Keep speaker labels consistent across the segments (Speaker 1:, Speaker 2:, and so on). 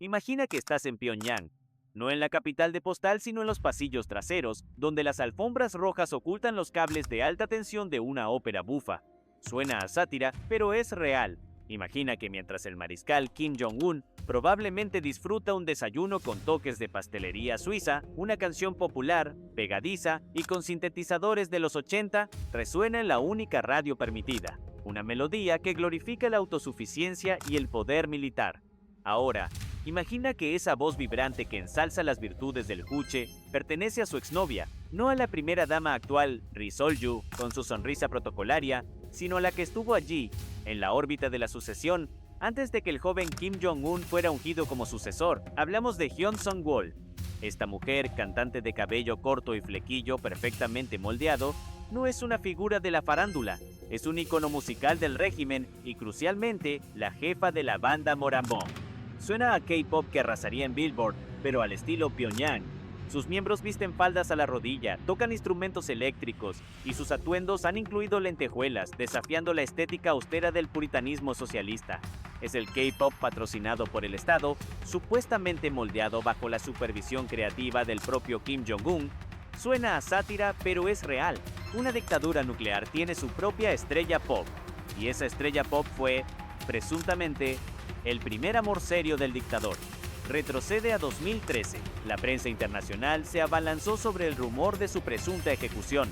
Speaker 1: Imagina que estás en Pyongyang, no en la capital de postal, sino en los pasillos traseros, donde las alfombras rojas ocultan los cables de alta tensión de una ópera bufa. Suena a sátira, pero es real. Imagina que mientras el mariscal Kim Jong-un probablemente disfruta un desayuno con toques de pastelería suiza, una canción popular, pegadiza y con sintetizadores de los 80 resuena en la única radio permitida, una melodía que glorifica la autosuficiencia y el poder militar. Ahora, imagina que esa voz vibrante que ensalza las virtudes del Juche pertenece a su exnovia, no a la primera dama actual, Ri Sol-yu, con su sonrisa protocolaria, sino a la que estuvo allí, en la órbita de la sucesión, antes de que el joven Kim Jong-un fuera ungido como sucesor. Hablamos de Hyun Sung-wol. Esta mujer, cantante de cabello corto y flequillo perfectamente moldeado, no es una figura de la farándula, es un icono musical del régimen y, crucialmente, la jefa de la banda Moranbong. Suena a K-pop que arrasaría en Billboard, pero al estilo Pyongyang. Sus miembros visten faldas a la rodilla, tocan instrumentos eléctricos, y sus atuendos han incluido lentejuelas, desafiando la estética austera del puritanismo socialista. Es el K-pop patrocinado por el Estado, supuestamente moldeado bajo la supervisión creativa del propio Kim Jong-un. Suena a sátira, pero es real. Una dictadura nuclear tiene su propia estrella pop, y esa estrella pop fue, presuntamente, el primer amor serio del dictador. Retrocede a 2013. La prensa internacional se abalanzó sobre el rumor de su presunta ejecución.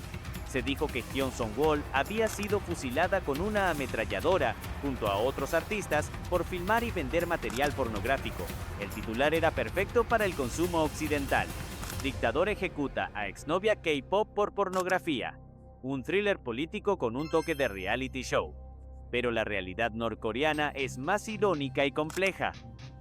Speaker 1: Se dijo que Hyun Sung-wol había sido fusilada con una ametralladora, junto a otros artistas, por filmar y vender material pornográfico. El titular era perfecto para el consumo occidental. Dictador ejecuta a exnovia K-pop por pornografía. Un thriller político con un toque de reality show. Pero la realidad norcoreana es más irónica y compleja.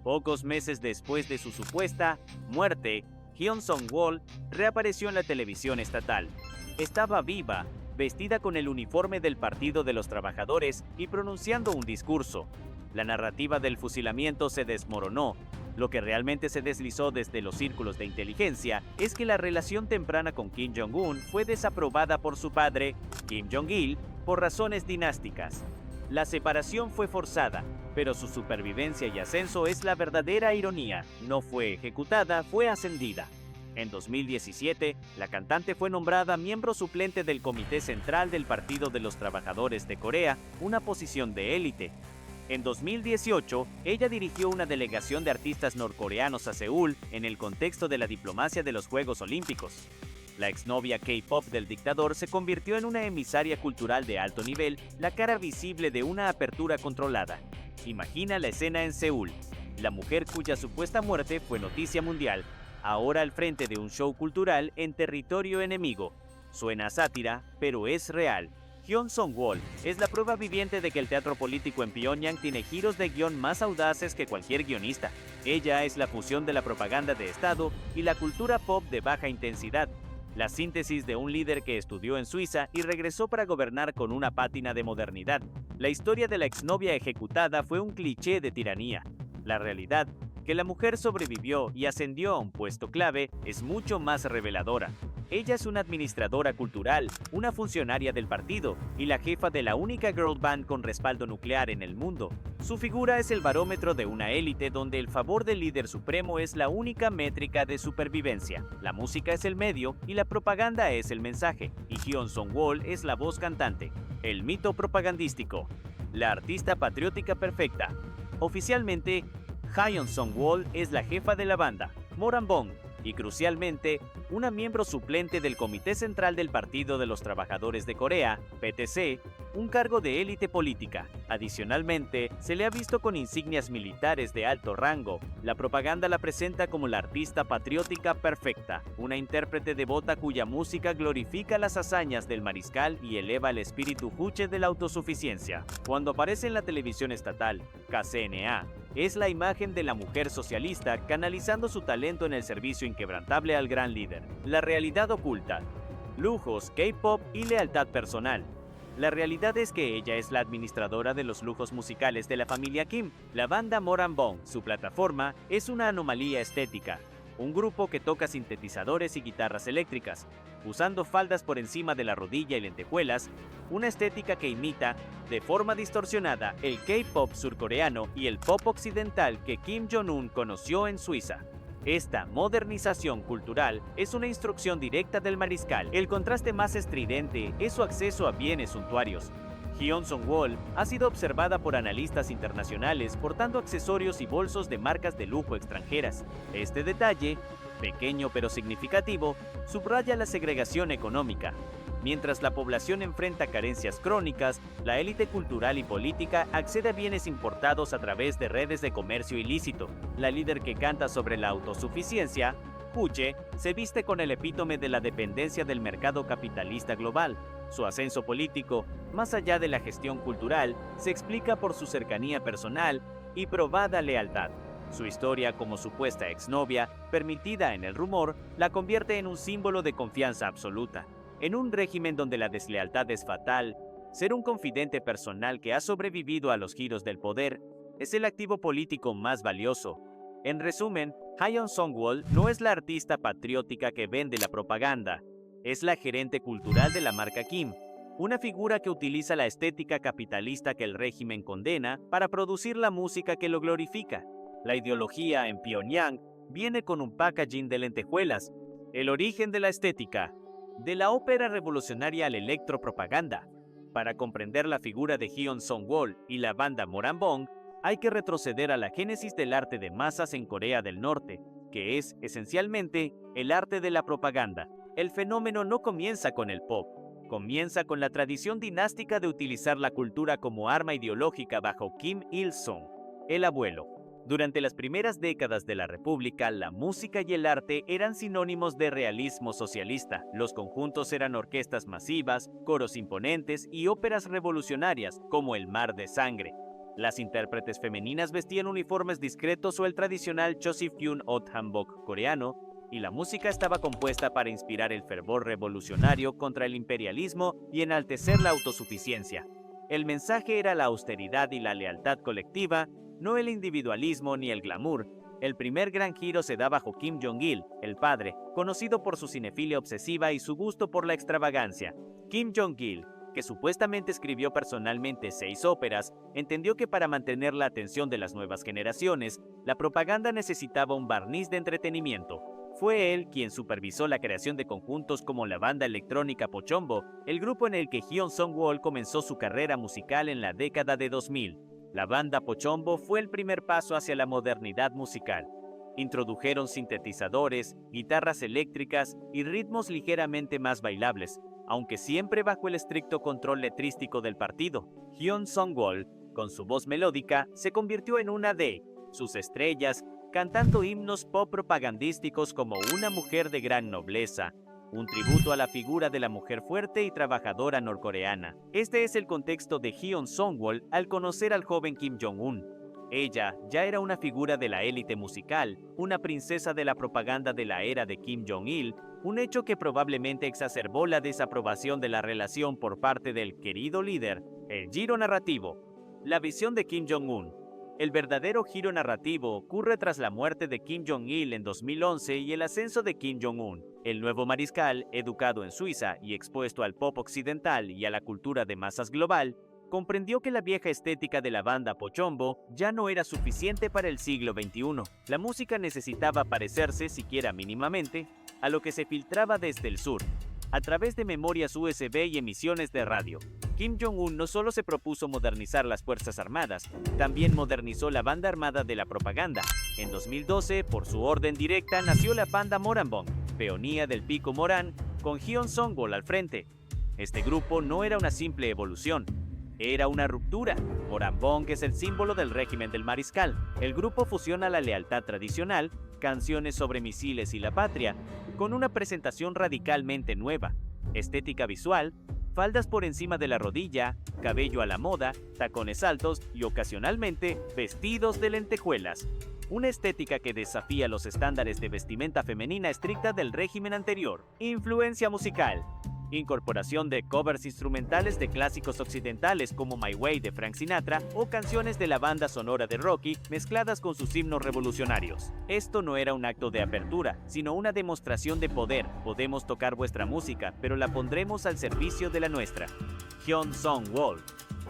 Speaker 1: Pocos meses después de su supuesta muerte, Hyun Sung-wol reapareció en la televisión estatal. Estaba viva, vestida con el uniforme del Partido de los Trabajadores y pronunciando un discurso. La narrativa del fusilamiento se desmoronó. Lo que realmente se deslizó desde los círculos de inteligencia es que la relación temprana con Kim Jong-un fue desaprobada por su padre, Kim Jong-il, por razones dinásticas. La separación fue forzada, pero su supervivencia y ascenso es la verdadera ironía. No fue ejecutada, fue ascendida. En 2017, la cantante fue nombrada miembro suplente del Comité Central del Partido de los Trabajadores de Corea, una posición de élite. En 2018, ella dirigió una delegación de artistas norcoreanos a Seúl en el contexto de la diplomacia de los Juegos Olímpicos. La exnovia K-pop del dictador se convirtió en una emisaria cultural de alto nivel, la cara visible de una apertura controlada. Imagina la escena en Seúl. La mujer cuya supuesta muerte fue noticia mundial, ahora al frente de un show cultural en territorio enemigo. Suena a sátira, pero es real. Hyun Sung-wol es la prueba viviente de que el teatro político en Pyongyang tiene giros de guión más audaces que cualquier guionista. Ella es la fusión de la propaganda de Estado y la cultura pop de baja intensidad. La síntesis de un líder que estudió en Suiza y regresó para gobernar con una pátina de modernidad. La historia de la exnovia ejecutada fue un cliché de tiranía. La realidad, que la mujer sobrevivió y ascendió a un puesto clave, es mucho más reveladora. Ella es una administradora cultural, una funcionaria del partido y la jefa de la única girl band con respaldo nuclear en el mundo. Su figura es el barómetro de una élite donde el favor del líder supremo es la única métrica de supervivencia. La música es el medio y la propaganda es el mensaje, y Hyun Sung-wol es la voz cantante. El mito propagandístico. La artista patriótica perfecta. Oficialmente, Hyun Sung-wol es la jefa de la banda, Moranbong, y crucialmente, una miembro suplente del Comité Central del Partido de los Trabajadores de Corea, PTC, un cargo de élite política. Adicionalmente, se le ha visto con insignias militares de alto rango. La propaganda la presenta como la artista patriótica perfecta, una intérprete devota cuya música glorifica las hazañas del mariscal y eleva el espíritu juche de la autosuficiencia. Cuando aparece en la televisión estatal, KCNA, es la imagen de la mujer socialista canalizando su talento en el servicio inquebrantable al gran líder. La realidad oculta. Lujos, K-pop y lealtad personal. La realidad es que ella es la administradora de los lujos musicales de la familia Kim. La banda Moranbong, su plataforma, es una anomalía estética. un grupo que toca sintetizadores y guitarras eléctricas, usando faldas por encima de la rodilla y lentejuelas, una estética que imita, de forma distorsionada, el K-pop surcoreano y el pop occidental que Kim Jong-un conoció en Suiza. Esta modernización cultural es una instrucción directa del mariscal. El contraste más estridente es su acceso a bienes suntuarios. Hyun Sung-wol ha sido observada por analistas internacionales portando accesorios y bolsos de marcas de lujo extranjeras. Este detalle, pequeño pero significativo, subraya la segregación económica. Mientras la población enfrenta carencias crónicas, la élite cultural y política accede a bienes importados a través de redes de comercio ilícito. La líder que canta sobre la autosuficiencia, Puche, se viste con el epítome de la dependencia del mercado capitalista global. Su ascenso político, más allá de la gestión cultural, se explica por su cercanía personal y probada lealtad. Su historia como supuesta exnovia, permitida en el rumor, la convierte en un símbolo de confianza absoluta. En un régimen donde la deslealtad es fatal, ser un confidente personal que ha sobrevivido a los giros del poder es el activo político más valioso. En resumen, Hyun Sung-wol no es la artista patriótica que vende la propaganda, es la gerente cultural de la marca Kim, una figura que utiliza la estética capitalista que el régimen condena para producir la música que lo glorifica. La ideología en Pyongyang viene con un packaging de lentejuelas, el origen de la estética, de la ópera revolucionaria a la electropropaganda. Para comprender la figura de Hyun Sung-wol y la banda Moranbong, hay que retroceder a la génesis del arte de masas en Corea del Norte, que es, esencialmente, el arte de la propaganda. El fenómeno no comienza con el pop, comienza con la tradición dinástica de utilizar la cultura como arma ideológica bajo Kim Il-sung, el abuelo. Durante las primeras décadas de la República, la música y el arte eran sinónimos de realismo socialista. Los conjuntos eran orquestas masivas, coros imponentes y óperas revolucionarias, como El Mar de Sangre. Las intérpretes femeninas vestían uniformes discretos o el tradicional Chosi-fyun ot hanbok coreano, y la música estaba compuesta para inspirar el fervor revolucionario contra el imperialismo y enaltecer la autosuficiencia. El mensaje era la austeridad y la lealtad colectiva, no el individualismo ni el glamour. El primer gran giro se da bajo Kim Jong-il, el padre, conocido por su cinefilia obsesiva y su gusto por la extravagancia. Kim Jong-il, que supuestamente escribió personalmente 6 óperas, entendió que para mantener la atención de las nuevas generaciones, la propaganda necesitaba un barniz de entretenimiento. Fue él quien supervisó la creación de conjuntos como la banda electrónica Pochombo, el grupo en el que Hyun Sung-wol comenzó su carrera musical en la década de 2000. La banda Pochombo fue el primer paso hacia la modernidad musical. Introdujeron sintetizadores, guitarras eléctricas y ritmos ligeramente más bailables, aunque siempre bajo el estricto control letrístico del partido. Hyun Sung-wol, con su voz melódica, se convirtió en una de sus estrellas, cantando himnos pop propagandísticos como Una mujer de gran nobleza, un tributo a la figura de la mujer fuerte y trabajadora norcoreana. Este es el contexto de Hyun Sung-wol al conocer al joven Kim Jong-un. Ella ya era una figura de la élite musical, una princesa de la propaganda de la era de Kim Jong-il, un hecho que probablemente exacerbó la desaprobación de la relación por parte del querido líder. El giro narrativo. La visión de Kim Jong-un. El verdadero giro narrativo ocurre tras la muerte de Kim Jong-il en 2011 y el ascenso de Kim Jong-un. El nuevo mariscal, educado en Suiza y expuesto al pop occidental y a la cultura de masas global, comprendió que la vieja estética de la banda Pochombo ya no era suficiente para el siglo XXI. La música necesitaba parecerse, siquiera mínimamente, a lo que se filtraba desde el sur, a través de memorias USB y emisiones de radio. Kim Jong-un no solo se propuso modernizar las Fuerzas Armadas, también modernizó la banda armada de la propaganda. En 2012, por su orden directa, nació la banda Moranbong, peonía del Pico Morán, con Hyun Sung-wol al frente. Este grupo no era una simple evolución, era una ruptura. Moranbong es el símbolo del régimen del mariscal. El grupo fusiona la lealtad tradicional, canciones sobre misiles y la patria, con una presentación radicalmente nueva, estética visual, faldas por encima de la rodilla, cabello a la moda, tacones altos y ocasionalmente vestidos de lentejuelas. Una estética que desafía los estándares de vestimenta femenina estricta del régimen anterior. Influencia musical. Incorporación de covers instrumentales de clásicos occidentales como My Way de Frank Sinatra o canciones de la banda sonora de Rocky mezcladas con sus himnos revolucionarios. Esto no era un acto de apertura, sino una demostración de poder. Podemos tocar vuestra música, pero la pondremos al servicio de la nuestra. Hyun Sung-wol,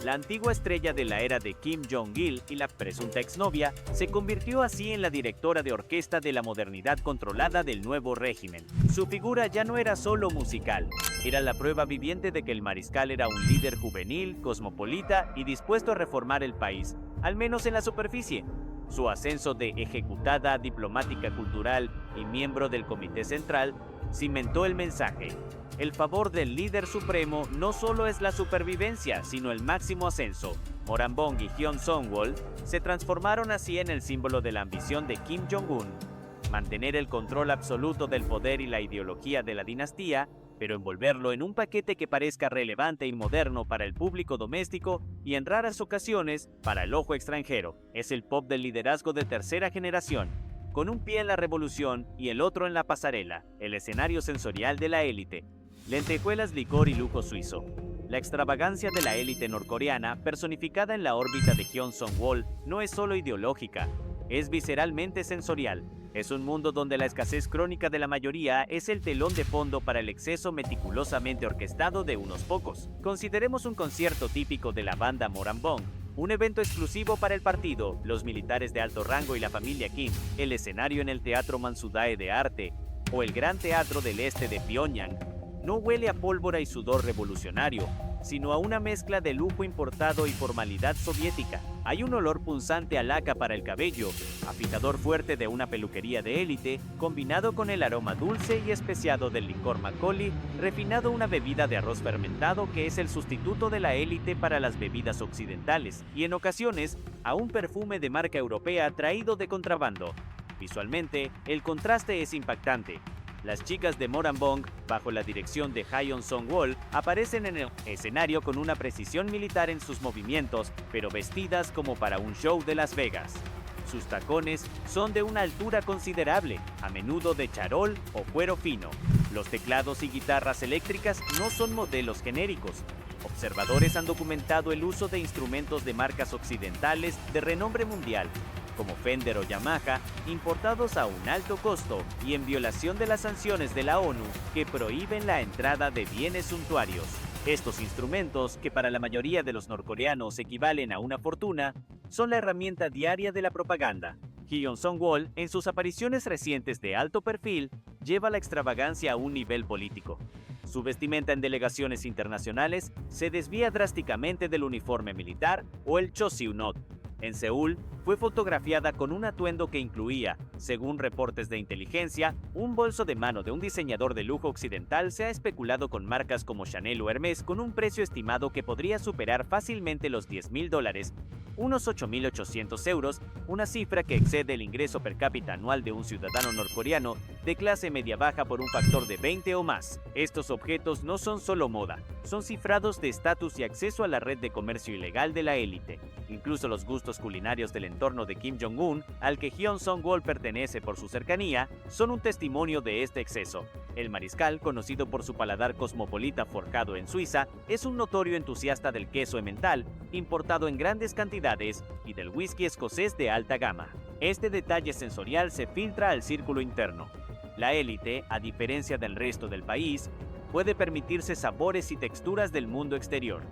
Speaker 1: la antigua estrella de la era de Kim Jong-il y la presunta exnovia, se convirtió así en la directora de orquesta de la modernidad controlada del nuevo régimen. Su figura ya no era solo musical, era la prueba viviente de que el mariscal era un líder juvenil, cosmopolita y dispuesto a reformar el país, al menos en la superficie. Su ascenso de ejecutada diplomática cultural y miembro del Comité Central cimentó el mensaje. El favor del líder supremo no solo es la supervivencia, sino el máximo ascenso. Moranbong y Hyun Sung-wol se transformaron así en el símbolo de la ambición de Kim Jong-un. Mantener el control absoluto del poder y la ideología de la dinastía, pero envolverlo en un paquete que parezca relevante y moderno para el público doméstico y en raras ocasiones para el ojo extranjero. Es el pop del liderazgo de tercera generación, con un pie en la revolución y el otro en la pasarela, el escenario sensorial de la élite. Lentejuelas, licor y lujo suizo. La extravagancia de la élite norcoreana, personificada en la órbita de Hyun Sung-wol, no es solo ideológica, es visceralmente sensorial. Es un mundo donde la escasez crónica de la mayoría es el telón de fondo para el exceso meticulosamente orquestado de unos pocos. Consideremos un concierto típico de la banda Moranbong, un evento exclusivo para el partido, los militares de alto rango y la familia Kim, el escenario en el Teatro Mansudae de Arte o el Gran Teatro del Este de Pyongyang. No huele a pólvora y sudor revolucionario, sino a una mezcla de lujo importado y formalidad soviética. Hay un olor punzante a laca para el cabello, afeitador fuerte de una peluquería de élite, combinado con el aroma dulce y especiado del licor Macaulay, refinado una bebida de arroz fermentado que es el sustituto de la élite para las bebidas occidentales, y en ocasiones, a un perfume de marca europea traído de contrabando. Visualmente, el contraste es impactante. Las chicas de Moranbong, bajo la dirección de Hyun Sung-wol, aparecen en el escenario con una precisión militar en sus movimientos, pero vestidas como para un show de Las Vegas. Sus tacones son de una altura considerable, a menudo de charol o cuero fino. Los teclados y guitarras eléctricas no son modelos genéricos. Observadores han documentado el uso de instrumentos de marcas occidentales de renombre mundial, como Fender o Yamaha, importados a un alto costo y en violación de las sanciones de la ONU que prohíben la entrada de bienes suntuarios. Estos instrumentos, que para la mayoría de los norcoreanos equivalen a una fortuna, son la herramienta diaria de la propaganda. Hyun Sung-wol, en sus apariciones recientes de alto perfil, lleva la extravagancia a un nivel político. Su vestimenta en delegaciones internacionales se desvía drásticamente del uniforme militar o el Choseon-not. En Seúl, fue fotografiada con un atuendo que incluía, según reportes de inteligencia, un bolso de mano de un diseñador de lujo occidental. Se ha especulado con marcas como Chanel o Hermès con un precio estimado que podría superar fácilmente los $10,000, unos 8.800 euros, una cifra que excede el ingreso per cápita anual de un ciudadano norcoreano de clase media-baja por un factor de 20 o más. Estos objetos no son solo moda, son cifrados de estatus y acceso a la red de comercio ilegal de la élite. Incluso los gustos culinarios del entorno de Kim Jong-un, al que Hyun Sung-wol pertenece por su cercanía, son un testimonio de este exceso. El mariscal, conocido por su paladar cosmopolita forjado en Suiza, es un notorio entusiasta del queso emmental, importado en grandes cantidades, y del whisky escocés de alta gama. Este detalle sensorial se filtra al círculo interno. La élite, a diferencia del resto del país, puede permitirse sabores y texturas del mundo exterior.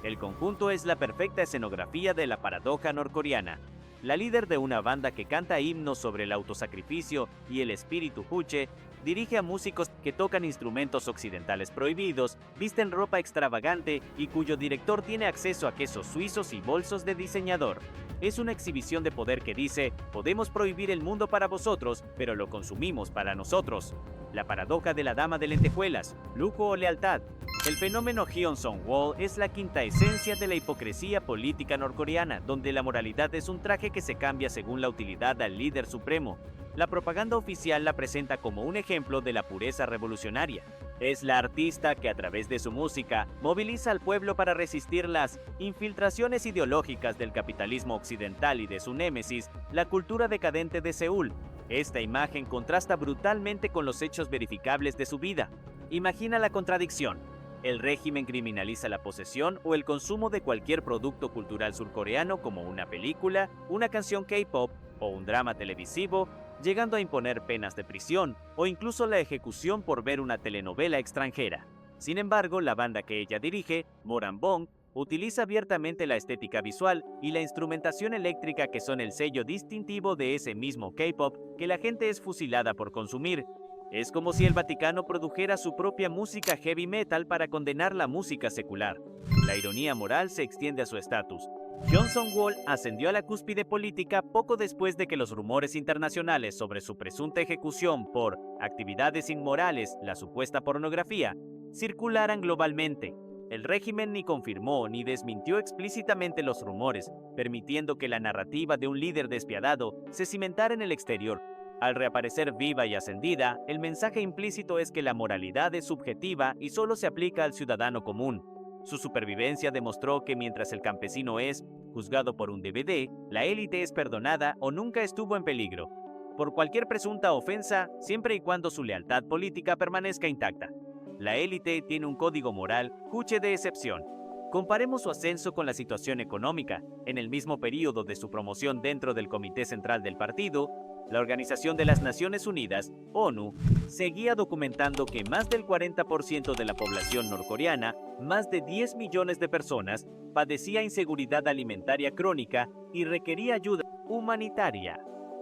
Speaker 1: El conjunto es la perfecta escenografía de la paradoja norcoreana. La líder de una banda que canta himnos sobre el autosacrificio y el espíritu juche, dirige a músicos que tocan instrumentos occidentales prohibidos, visten ropa extravagante y cuyo director tiene acceso a quesos suizos y bolsos de diseñador. Es una exhibición de poder que dice: podemos prohibir el mundo para vosotros, pero lo consumimos para nosotros. La paradoja de la dama de lentejuelas, lujo o lealtad. El fenómeno Hyun Sung-wol es la quinta esencia de la hipocresía política norcoreana, donde la moralidad es un traje que se cambia según la utilidad al líder supremo. La propaganda oficial la presenta como un ejemplo de la pureza revolucionaria. Es la artista que a través de su música moviliza al pueblo para resistir las infiltraciones ideológicas del capitalismo occidental y de su némesis, la cultura decadente de Seúl. Esta imagen contrasta brutalmente con los hechos verificables de su vida. Imagina la contradicción. El régimen criminaliza la posesión o el consumo de cualquier producto cultural surcoreano como una película, una canción K-pop o un drama televisivo, llegando a imponer penas de prisión o incluso la ejecución por ver una telenovela extranjera. Sin embargo, la banda que ella dirige, Moranbong, utiliza abiertamente la estética visual y la instrumentación eléctrica que son el sello distintivo de ese mismo K-pop que la gente es fusilada por consumir. Es como si el Vaticano produjera su propia música heavy metal para condenar la música secular. La ironía moral se extiende a su estatus. Hyun Sung-wol ascendió a la cúspide política poco después de que los rumores internacionales sobre su presunta ejecución por actividades inmorales, la supuesta pornografía, circularan globalmente. El régimen ni confirmó ni desmintió explícitamente los rumores, permitiendo que la narrativa de un líder despiadado se cimentara en el exterior. Al reaparecer viva y ascendida, el mensaje implícito es que la moralidad es subjetiva y solo se aplica al ciudadano común. Su supervivencia demostró que mientras el campesino es juzgado por un DVD, la élite es perdonada o nunca estuvo en peligro, por cualquier presunta ofensa, siempre y cuando su lealtad política permanezca intacta. La élite tiene un código moral, cuche de excepción. Comparemos su ascenso con la situación económica. En el mismo periodo de su promoción dentro del Comité Central del Partido, la Organización de las Naciones Unidas, ONU, seguía documentando que más del 40% de la población norcoreana, más de 10 millones de personas, padecía inseguridad alimentaria crónica y requería ayuda humanitaria.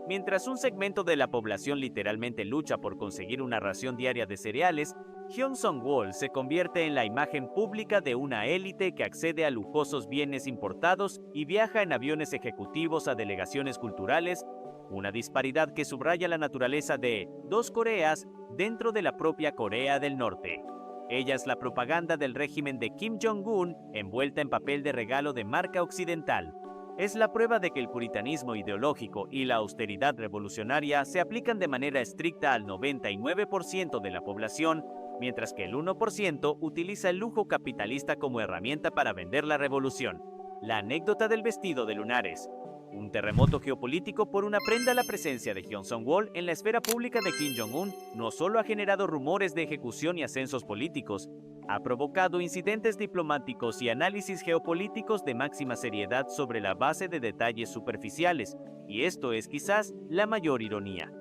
Speaker 1: Mientras un segmento de la población literalmente lucha por conseguir una ración diaria de cereales, Hyun Sung-wol se convierte en la imagen pública de una élite que accede a lujosos bienes importados y viaja en aviones ejecutivos a delegaciones culturales, una disparidad que subraya la naturaleza de dos Coreas dentro de la propia Corea del Norte. Ella es la propaganda del régimen de Kim Jong-un envuelta en papel de regalo de marca occidental. Es la prueba de que el puritanismo ideológico y la austeridad revolucionaria se aplican de manera estricta al 99% de la población, mientras que el 1% utiliza el lujo capitalista como herramienta para vender la revolución. La anécdota del vestido de lunares. Un terremoto geopolítico por una prenda a la presencia de Hyun Sung-wol en la esfera pública de Kim Jong-un no solo ha generado rumores de ejecución y ascensos políticos, ha provocado incidentes diplomáticos y análisis geopolíticos de máxima seriedad sobre la base de detalles superficiales, y esto es quizás la mayor ironía.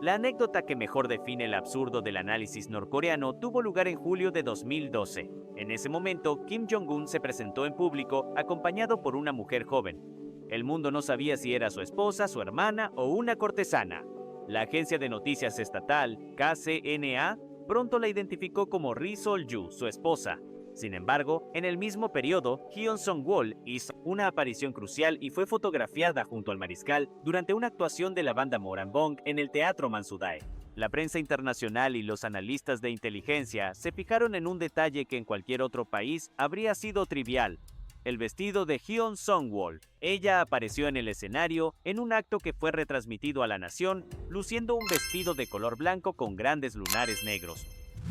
Speaker 1: La anécdota que mejor define el absurdo del análisis norcoreano tuvo lugar en julio de 2012. En ese momento, Kim Jong-un se presentó en público acompañado por una mujer joven. El mundo no sabía si era su esposa, su hermana o una cortesana. La agencia de noticias estatal, KCNA, pronto la identificó como Ri Sol-ju, su esposa. Sin embargo, en el mismo periodo, Hyun Sung-wol hizo una aparición crucial y fue fotografiada junto al mariscal durante una actuación de la banda Moranbong en el Teatro Mansudae. La prensa internacional y los analistas de inteligencia se fijaron en un detalle que en cualquier otro país habría sido trivial: el vestido de Hyun Sung-wol. Ella apareció en el escenario en un acto que fue retransmitido a la nación, luciendo un vestido de color blanco con grandes lunares negros.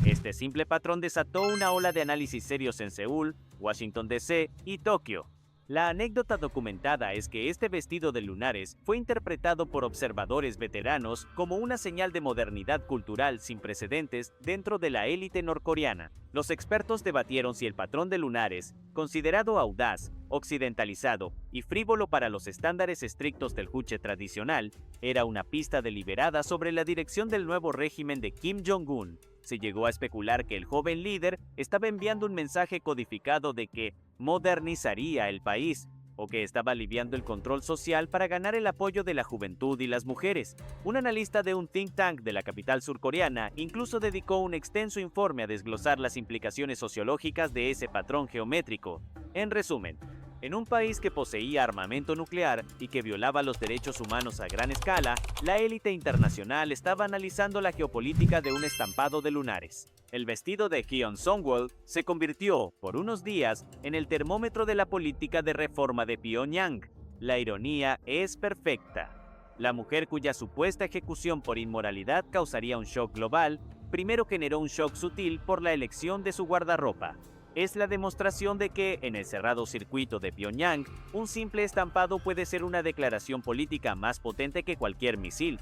Speaker 1: Este simple patrón desató una ola de análisis serios en Seúl, Washington D.C. y Tokio. La anécdota documentada es que este vestido de lunares fue interpretado por observadores veteranos como una señal de modernidad cultural sin precedentes dentro de la élite norcoreana. Los expertos debatieron si el patrón de lunares, considerado audaz, occidentalizado y frívolo para los estándares estrictos del juche tradicional, era una pista deliberada sobre la dirección del nuevo régimen de Kim Jong-un. Se llegó a especular que el joven líder estaba enviando un mensaje codificado de que modernizaría el país, o que estaba aliviando el control social para ganar el apoyo de la juventud y las mujeres. Un analista de un think tank de la capital surcoreana incluso dedicó un extenso informe a desglosar las implicaciones sociológicas de ese patrón geométrico. En resumen, en un país que poseía armamento nuclear y que violaba los derechos humanos a gran escala, la élite internacional estaba analizando la geopolítica de un estampado de lunares. El vestido de Hyun Sung-wol se convirtió, por unos días, en el termómetro de la política de reforma de Pyongyang. La ironía es perfecta. La mujer cuya supuesta ejecución por inmoralidad causaría un shock global, primero generó un shock sutil por la elección de su guardarropa. Es la demostración de que, en el cerrado circuito de Pyongyang, un simple estampado puede ser una declaración política más potente que cualquier misil.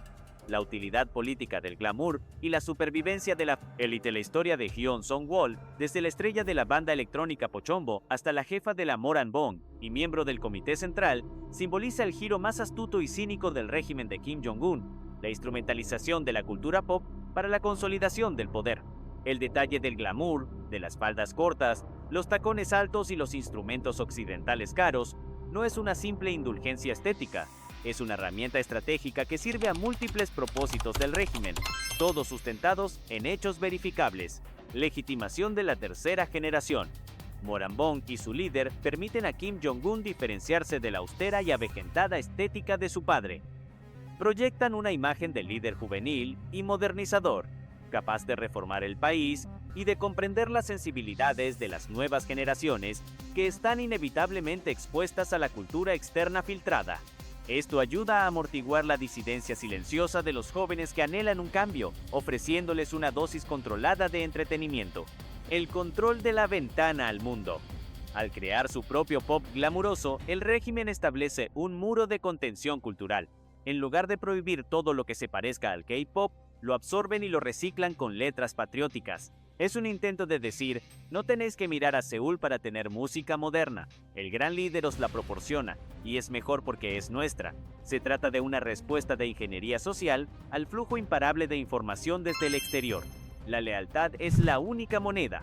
Speaker 1: la utilidad política del glamour y la supervivencia de la élite. La historia de Hyun Sung-wol, desde la estrella de la banda electrónica Pochombo hasta la jefa de la Moranbong y miembro del Comité Central, simboliza el giro más astuto y cínico del régimen de Kim Jong-un, la instrumentalización de la cultura pop para la consolidación del poder. El detalle del glamour, de las faldas cortas, los tacones altos y los instrumentos occidentales caros, no es una simple indulgencia estética, es una herramienta estratégica que sirve a múltiples propósitos del régimen, todos sustentados en hechos verificables. Legitimación de la tercera generación. Moranbong y su líder permiten a Kim Jong-un diferenciarse de la austera y avejentada estética de su padre. Proyectan una imagen de líder juvenil y modernizador, capaz de reformar el país y de comprender las sensibilidades de las nuevas generaciones que están inevitablemente expuestas a la cultura externa filtrada. Esto ayuda a amortiguar la disidencia silenciosa de los jóvenes que anhelan un cambio, ofreciéndoles una dosis controlada de entretenimiento. El control de la ventana al mundo. Al crear su propio pop glamuroso, el régimen establece un muro de contención cultural. En lugar de prohibir todo lo que se parezca al K-pop, lo absorben y lo reciclan con letras patrióticas. Es un intento de decir, no tenéis que mirar a Seúl para tener música moderna. El gran líder os la proporciona, y es mejor porque es nuestra. Se trata de una respuesta de ingeniería social al flujo imparable de información desde el exterior. La lealtad es la única moneda.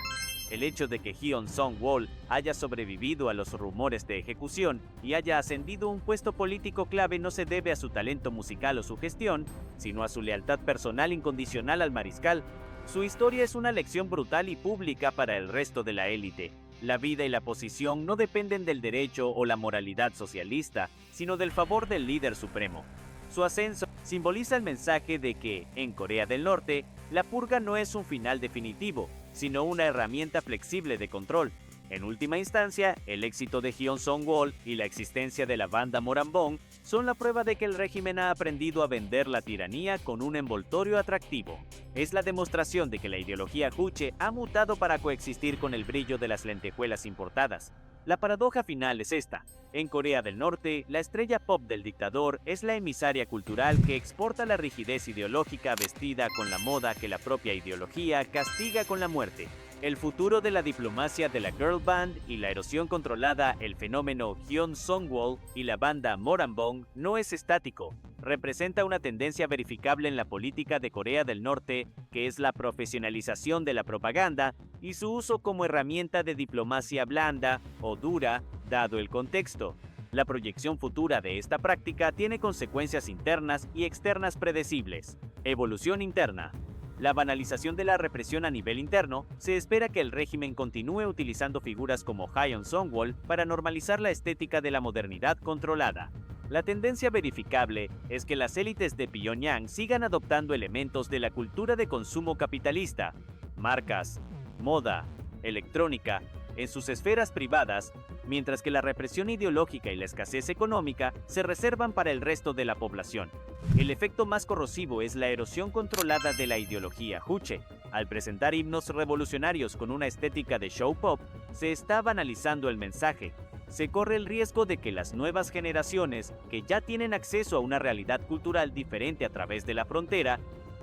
Speaker 1: El hecho de que Hyun Sung-wol haya sobrevivido a los rumores de ejecución y haya ascendido a un puesto político clave no se debe a su talento musical o su gestión, sino a su lealtad personal incondicional al mariscal. Su historia es una lección brutal y pública para el resto de la élite. La vida y la posición no dependen del derecho o la moralidad socialista, sino del favor del líder supremo. Su ascenso simboliza el mensaje de que, en Corea del Norte, la purga no es un final definitivo, sino una herramienta flexible de control. En última instancia, el éxito de Hyun Sung-wol y la existencia de la banda Moranbong son la prueba de que el régimen ha aprendido a vender la tiranía con un envoltorio atractivo. Es la demostración de que la ideología juche ha mutado para coexistir con el brillo de las lentejuelas importadas. La paradoja final es esta. En Corea del Norte, la estrella pop del dictador es la emisaria cultural que exporta la rigidez ideológica vestida con la moda que la propia ideología castiga con la muerte. El futuro de la diplomacia de la girl band y la erosión controlada, el fenómeno Hyun Sung-wol y la banda Moranbong no es estático. Representa una tendencia verificable en la política de Corea del Norte, que es la profesionalización de la propaganda y su uso como herramienta de diplomacia blanda o dura, dado el contexto. La proyección futura de esta práctica tiene consecuencias internas y externas predecibles. Evolución interna. La banalización de la represión a nivel interno, se espera que el régimen continúe utilizando figuras como Hyun Sung-wol para normalizar la estética de la modernidad controlada. La tendencia verificable es que las élites de Pyongyang sigan adoptando elementos de la cultura de consumo capitalista, marcas, moda, electrónica, en sus esferas privadas, mientras que la represión ideológica y la escasez económica se reservan para el resto de la población. El efecto más corrosivo es la erosión controlada de la ideología juche. Al presentar himnos revolucionarios con una estética de show pop, se está banalizando el mensaje. Se corre el riesgo de que las nuevas generaciones, que ya tienen acceso a una realidad cultural diferente a través de la frontera,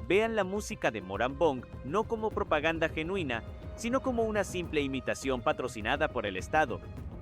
Speaker 1: vean la música de Moranbong no como propaganda genuina, sino como una simple imitación patrocinada por el Estado.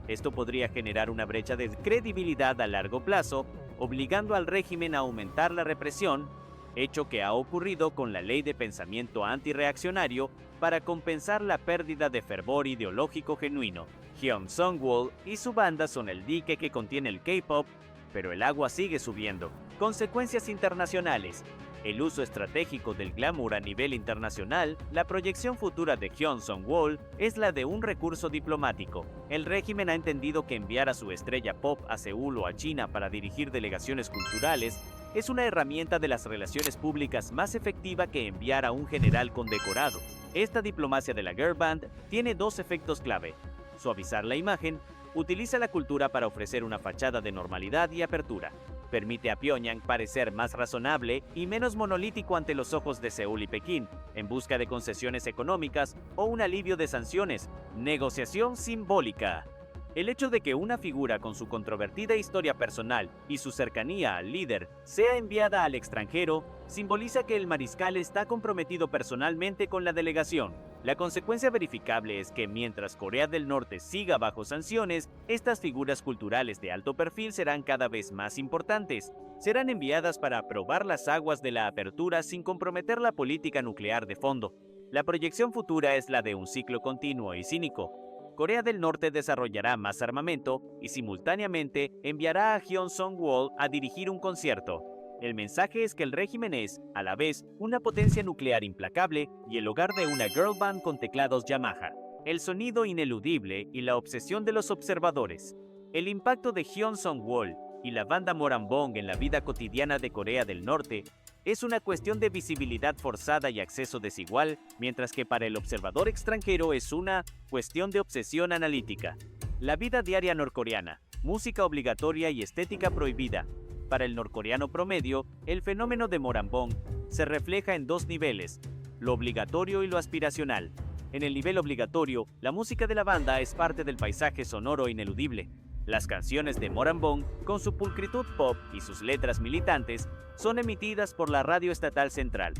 Speaker 1: Esto podría generar una brecha de credibilidad a largo plazo, obligando al régimen a aumentar la represión, hecho que ha ocurrido con la ley de pensamiento antirreaccionario para compensar la pérdida de fervor ideológico genuino. Hyun Sung-wol y su banda son el dique que contiene el K-pop, pero el agua sigue subiendo. Consecuencias internacionales. El uso estratégico del glamour a nivel internacional, la proyección futura de Hyun Sung-wol es la de un recurso diplomático. El régimen ha entendido que enviar a su estrella pop a Seúl o a China para dirigir delegaciones culturales es una herramienta de las relaciones públicas más efectiva que enviar a un general condecorado. Esta diplomacia de la girl band tiene dos efectos clave: suavizar la imagen, utiliza la cultura para ofrecer una fachada de normalidad y apertura. Permite a Pyongyang parecer más razonable y menos monolítico ante los ojos de Seúl y Pekín, en busca de concesiones económicas o un alivio de sanciones. Negociación simbólica. El hecho de que una figura con su controvertida historia personal y su cercanía al líder sea enviada al extranjero simboliza que el mariscal está comprometido personalmente con la delegación. La consecuencia verificable es que mientras Corea del Norte siga bajo sanciones, estas figuras culturales de alto perfil serán cada vez más importantes. Serán enviadas para probar las aguas de la apertura sin comprometer la política nuclear de fondo. La proyección futura es la de un ciclo continuo y cínico. Corea del Norte desarrollará más armamento y simultáneamente enviará a Hyun Sung-wol a dirigir un concierto. El mensaje es que el régimen es, a la vez, una potencia nuclear implacable y el hogar de una girl band con teclados Yamaha. El sonido ineludible y la obsesión de los observadores. El impacto de Hyun Sung-wol y la banda Moranbong en la vida cotidiana de Corea del Norte es una cuestión de visibilidad forzada y acceso desigual, mientras que para el observador extranjero es una cuestión de obsesión analítica. La vida diaria norcoreana, música obligatoria y estética prohibida. Para el norcoreano promedio, el fenómeno de Moranbong se refleja en dos niveles, lo obligatorio y lo aspiracional. En el nivel obligatorio, la música de la banda es parte del paisaje sonoro ineludible. Las canciones de Moranbong, con su pulcritud pop y sus letras militantes, son emitidas por la radio estatal central,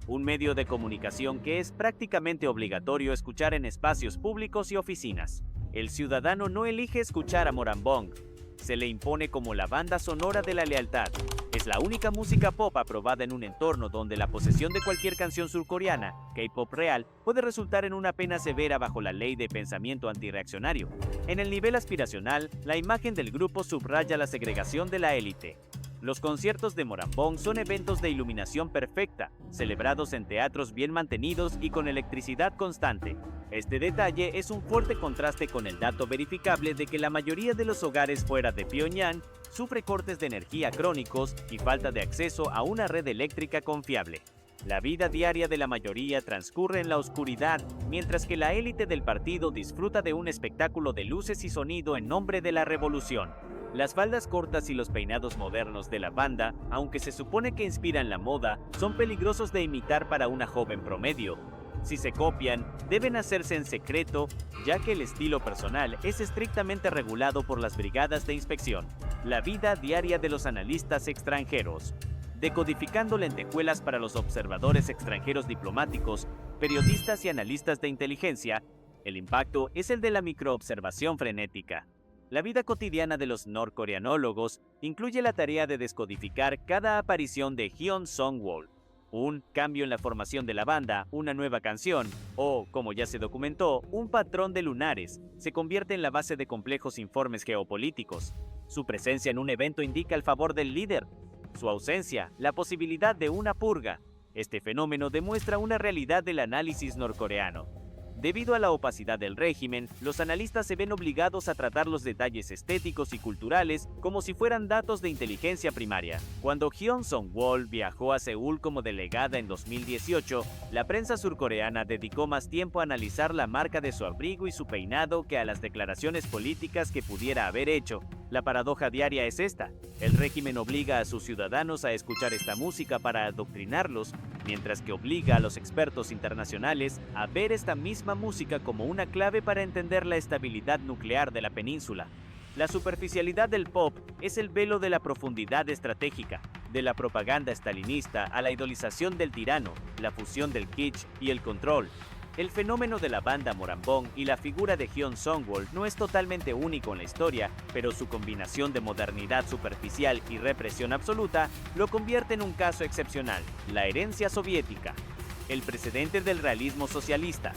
Speaker 1: un medio de comunicación que es prácticamente obligatorio escuchar en espacios públicos y oficinas. El ciudadano no elige escuchar a Moranbong, se le impone como la banda sonora de la lealtad. Es la única música pop aprobada en un entorno donde la posesión de cualquier canción surcoreana, K-pop real, puede resultar en una pena severa bajo la ley de pensamiento antirreaccionario. En el nivel aspiracional, la imagen del grupo subraya la segregación de la élite. Los conciertos de Moranbong son eventos de iluminación perfecta, celebrados en teatros bien mantenidos y con electricidad constante. Este detalle es un fuerte contraste con el dato verificable de que la mayoría de los hogares fuera de Pyongyang sufre cortes de energía crónicos y falta de acceso a una red eléctrica confiable. La vida diaria de la mayoría transcurre en la oscuridad, mientras que la élite del partido disfruta de un espectáculo de luces y sonido en nombre de la revolución. Las faldas cortas y los peinados modernos de la banda, aunque se supone que inspiran la moda, son peligrosos de imitar para una joven promedio. Si se copian, deben hacerse en secreto, ya que el estilo personal es estrictamente regulado por las brigadas de inspección. La vida diaria de los analistas extranjeros. Decodificando lentejuelas para los observadores extranjeros diplomáticos, periodistas y analistas de inteligencia, el impacto es el de la microobservación frenética. La vida cotidiana de los norcoreanólogos incluye la tarea de descodificar cada aparición de Hyun Sung-wol. Un cambio en la formación de la banda, una nueva canción, o, como ya se documentó, un patrón de lunares, se convierte en la base de complejos informes geopolíticos. Su presencia en un evento indica el favor del líder. Su ausencia, la posibilidad de una purga. Este fenómeno demuestra una realidad del análisis norcoreano. Debido a la opacidad del régimen, los analistas se ven obligados a tratar los detalles estéticos y culturales como si fueran datos de inteligencia primaria. Cuando Hyun Sung-wol viajó a Seúl como delegada en 2018, la prensa surcoreana dedicó más tiempo a analizar la marca de su abrigo y su peinado que a las declaraciones políticas que pudiera haber hecho. La paradoja diaria es esta: el régimen obliga a sus ciudadanos a escuchar esta música para adoctrinarlos, mientras que obliga a los expertos internacionales a ver esta misma música como una clave para entender la estabilidad nuclear de la península. La superficialidad del pop es el velo de la profundidad estratégica, de la propaganda estalinista a la idolización del tirano, la fusión del kitsch y el control. El fenómeno de la banda Moranbong y la figura de Hyun Sung-wol no es totalmente único en la historia, pero su combinación de modernidad superficial y represión absoluta lo convierte en un caso excepcional: la herencia soviética. El precedente del realismo socialista.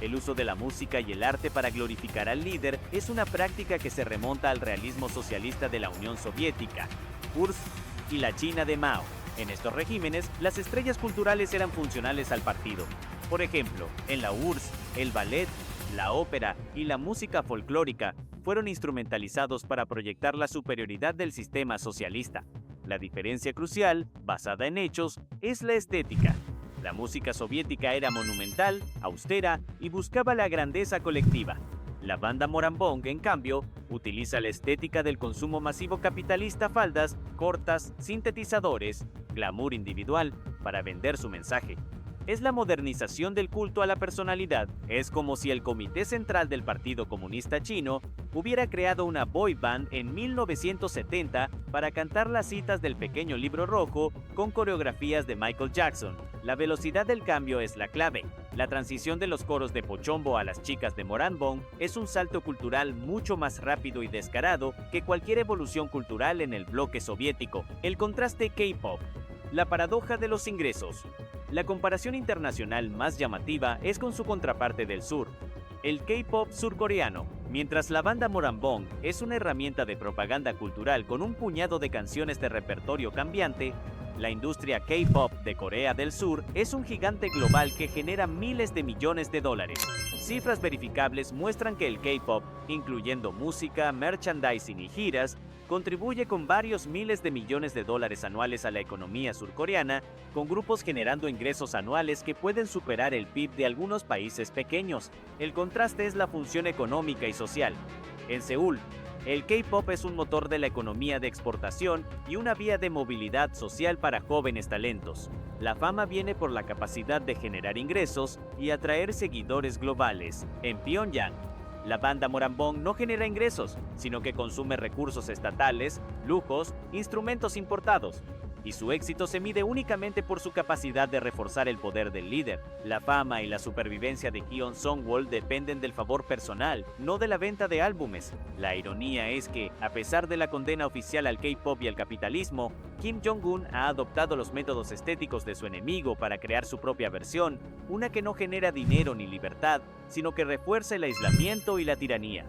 Speaker 1: El uso de la música y el arte para glorificar al líder es una práctica que se remonta al realismo socialista de la Unión Soviética, URSS y la China de Mao. En estos regímenes, las estrellas culturales eran funcionales al partido. Por ejemplo, en la URSS, el ballet, la ópera y la música folclórica fueron instrumentalizados para proyectar la superioridad del sistema socialista. La diferencia crucial, basada en hechos, es la estética. La música soviética era monumental, austera y buscaba la grandeza colectiva. La banda Moranbong, en cambio, utiliza la estética del consumo masivo capitalista: faldas cortas, sintetizadores, glamour individual, para vender su mensaje. Es la modernización del culto a la personalidad. Es como si el Comité Central del Partido Comunista Chino hubiera creado una boy band en 1970 para cantar las citas del Pequeño Libro Rojo con coreografías de Michael Jackson. La velocidad del cambio es la clave. La transición de los coros de Pochombo a las chicas de Moranbong es un salto cultural mucho más rápido y descarado que cualquier evolución cultural en el bloque soviético. El contraste K-pop. La paradoja de los ingresos. La comparación internacional más llamativa es con su contraparte del sur, el K-pop surcoreano. Mientras la banda Moranbong es una herramienta de propaganda cultural con un puñado de canciones de repertorio cambiante, la industria K-pop de Corea del Sur es un gigante global que genera miles de millones de dólares. Cifras verificables muestran que el K-pop, incluyendo música, merchandising y giras, contribuye con varios miles de millones de dólares anuales a la economía surcoreana, con grupos generando ingresos anuales que pueden superar el PIB de algunos países pequeños. El contraste es la función económica y social. En Seúl, el K-pop es un motor de la economía de exportación y una vía de movilidad social para jóvenes talentos. La fama viene por la capacidad de generar ingresos y atraer seguidores globales. En Pyongyang, la banda Moranbong no genera ingresos, sino que consume recursos estatales, lujos, instrumentos importados. Y su éxito se mide únicamente por su capacidad de reforzar el poder del líder. La fama y la supervivencia de Hyun Sung-wol dependen del favor personal, no de la venta de álbumes. La ironía es que, a pesar de la condena oficial al K-pop y al capitalismo, Kim Jong-un ha adoptado los métodos estéticos de su enemigo para crear su propia versión, una que no genera dinero ni libertad, sino que refuerza el aislamiento y la tiranía.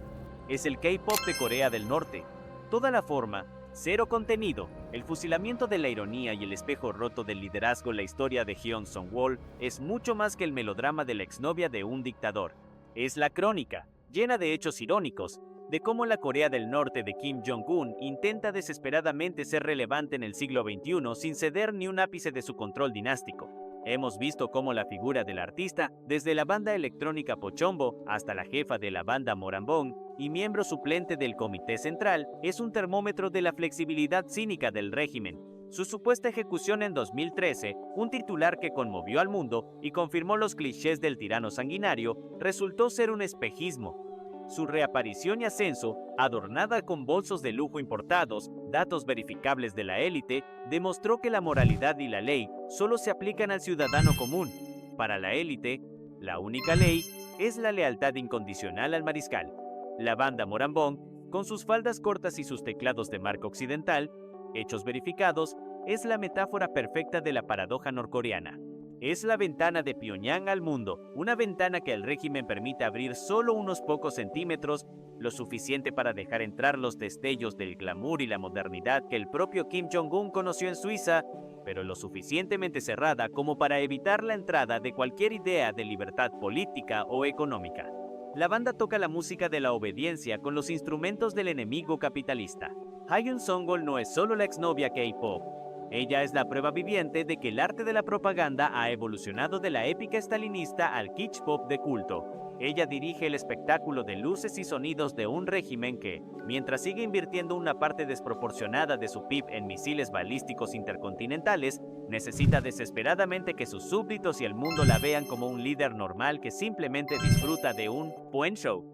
Speaker 1: Es el K-pop de Corea del Norte. Toda la forma, cero contenido. El fusilamiento de la ironía y el espejo roto del liderazgo en la historia de Hyun Sung-wol es mucho más que el melodrama de la exnovia de un dictador. Es la crónica, llena de hechos irónicos, de cómo la Corea del Norte de Kim Jong-un intenta desesperadamente ser relevante en el siglo XXI sin ceder ni un ápice de su control dinástico. Hemos visto cómo la figura del artista, desde la banda electrónica Pochombo hasta la jefa de la banda Moranbong y miembro suplente del Comité Central, es un termómetro de la flexibilidad cínica del régimen. Su supuesta ejecución en 2013, un titular que conmovió al mundo y confirmó los clichés del tirano sanguinario, resultó ser un espejismo. Su reaparición y ascenso, adornada con bolsos de lujo importados, datos verificables de la élite, demostró que la moralidad y la ley solo se aplican al ciudadano común. Para la élite, la única ley es la lealtad incondicional al mariscal. La banda Moranbong, con sus faldas cortas y sus teclados de marca occidental, hechos verificados, es la metáfora perfecta de la paradoja norcoreana. Es la ventana de Pyongyang al mundo, una ventana que el régimen permite abrir solo unos pocos centímetros, lo suficiente para dejar entrar los destellos del glamour y la modernidad que el propio Kim Jong-un conoció en Suiza, pero lo suficientemente cerrada como para evitar la entrada de cualquier idea de libertad política o económica. La banda toca la música de la obediencia con los instrumentos del enemigo capitalista. Hyun Sung-wol no es solo la exnovia K-pop. Ella es la prueba viviente de que el arte de la propaganda ha evolucionado de la épica estalinista al kitsch pop de culto. Ella dirige el espectáculo de luces y sonidos de un régimen que, mientras sigue invirtiendo una parte desproporcionada de su PIB en misiles balísticos intercontinentales, necesita desesperadamente que sus súbditos y el mundo la vean como un líder normal que simplemente disfruta de un buen show.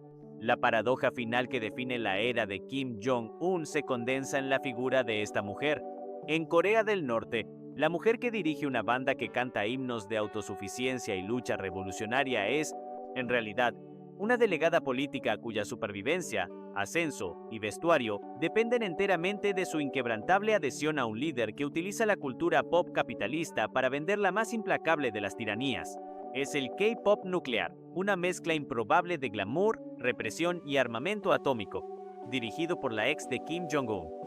Speaker 1: La paradoja final que define la era de Kim Jong-un se condensa en la figura de esta mujer. En Corea del Norte, la mujer que dirige una banda que canta himnos de autosuficiencia y lucha revolucionaria es, en realidad, una delegada política cuya supervivencia, ascenso y vestuario dependen enteramente de su inquebrantable adhesión a un líder que utiliza la cultura pop capitalista para vender la más implacable de las tiranías. Es el K-pop nuclear, una mezcla improbable de glamour, represión y armamento atómico, dirigido por la ex de Kim Jong-un.